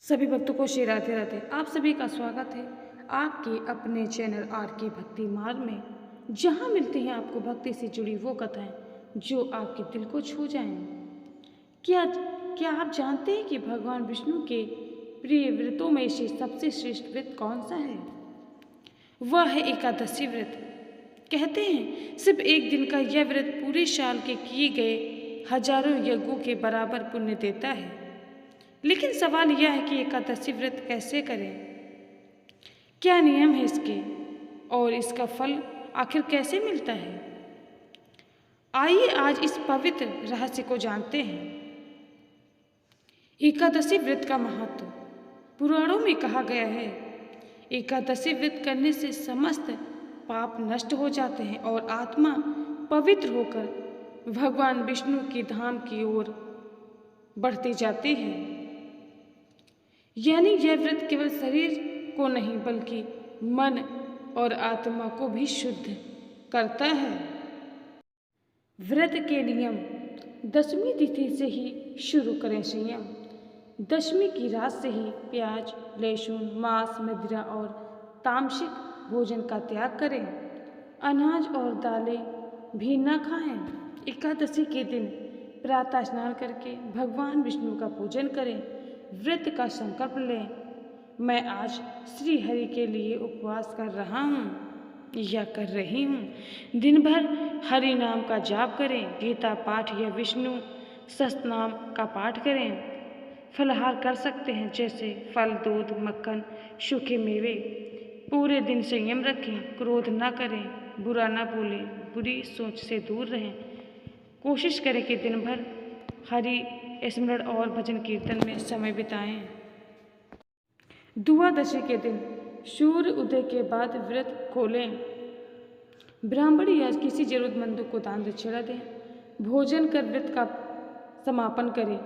सभी भक्तों को श्री राधे राधे। आप सभी का स्वागत है आपके अपने चैनल आर के भक्ति मार्ग में, जहां मिलती हैं आपको भक्ति से जुड़ी वो कथाएं जो आपके दिल को छू जाएं। क्या क्या आप जानते हैं कि भगवान विष्णु के प्रिय व्रतों में से सबसे श्रेष्ठ व्रत कौन सा है? वह है एकादशी व्रत। कहते हैं सिर्फ एक दिन का यह व्रत पूरे साल के किए गए हजारों यज्ञों के बराबर पुण्य देता है। लेकिन सवाल यह है कि एकादशी व्रत कैसे करें, क्या नियम है इसके और इसका फल आखिर कैसे मिलता है। आइए आज इस पवित्र रहस्य को जानते हैं। एकादशी व्रत का महत्व। पुराणों में कहा गया है एकादशी व्रत करने से समस्त पाप नष्ट हो जाते हैं और आत्मा पवित्र होकर भगवान विष्णु की धाम की ओर बढ़ती जाती है। यानी यह व्रत केवल शरीर को नहीं बल्कि मन और आत्मा को भी शुद्ध करता है। व्रत के नियम। दशमी तिथि से ही शुरू करें संयम। दशमी की रात से ही प्याज, लहसुन, मांस, मदिरा और तामसिक भोजन का त्याग करें। अनाज और दालें भी न खाएं। एकादशी के दिन प्रातः स्नान करके भगवान विष्णु का पूजन करें। व्रत का संकल्प लें, मैं आज श्री हरि के लिए उपवास कर रहा हूँ या कर रही हूँ। दिन भर हरि नाम का जाप करें। गीता पाठ या विष्णु सहस्त्रनाम का पाठ करें। फलाहार कर सकते हैं जैसे फल, दूध, मक्खन, सूखे मेवे। पूरे दिन संयम रखें, क्रोध न करें, बुरा न बोलें, बुरी सोच से दूर रहें। कोशिश करें कि दिन भर हरि स्मरण और भजन कीर्तन में समय बिताएं। द्वादशी के दिन सूर्य उदय के बाद व्रत खोलें। ब्राह्मण या किसी जरूरतमंद को दान दक्षिणा दें। भोजन कर व्रत का समापन करें।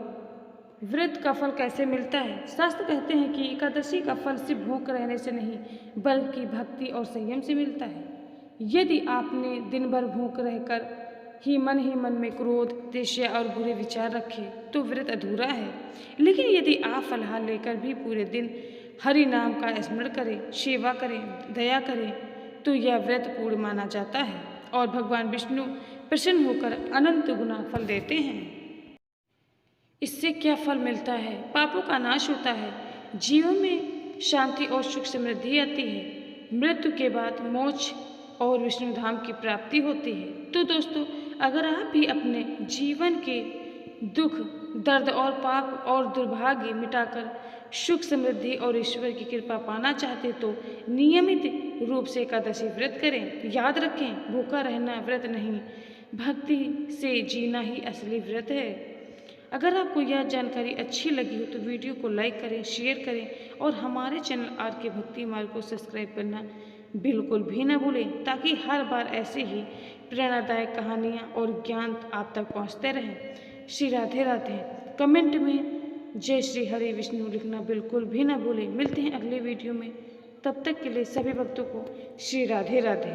व्रत का फल कैसे मिलता है? शास्त्र कहते हैं कि एकादशी का फल सिर्फ भूख रहने से नहीं बल्कि भक्ति और संयम से मिलता है। यदि आपने दिन भर भूख रहकर ही मन में क्रोध, ईर्ष्या और बुरे विचार रखे तो व्रत अधूरा है। लेकिन यदि आप फलाहार लेकर भी पूरे दिन हरि नाम का स्मरण करें, सेवा करें, दया करें तो यह व्रत पूर्ण माना जाता है और भगवान विष्णु प्रसन्न होकर अनंत गुना फल देते हैं। इससे क्या फल मिलता है? पापों का नाश होता है, जीवन में शांति और सुख समृद्धि आती है, मृत्यु के बाद मोक्ष और विष्णु धाम की प्राप्ति होती है। तो दोस्तों, अगर आप भी अपने जीवन के दुख, दर्द और पाप और दुर्भाग्य मिटाकर सुख समृद्धि और ईश्वर की कृपा पाना चाहते तो नियमित रूप से एकादशी व्रत करें। याद रखें, भूखा रहना व्रत नहीं, भक्ति से जीना ही असली व्रत है। अगर आपको यह जानकारी अच्छी लगी हो तो वीडियो को लाइक करें, शेयर करें और हमारे चैनल आर के भक्ति मार्ग को सब्सक्राइब करना बिल्कुल भी न भूलें, ताकि हर बार ऐसे ही प्रेरणादायक कहानियाँ और ज्ञान आप तक पहुँचते रहें। श्री राधे राधे। कमेंट में जय श्री हरि विष्णु लिखना बिल्कुल भी न भूलें। मिलते हैं अगले वीडियो में, तब तक के लिए सभी भक्तों को श्री राधे राधे।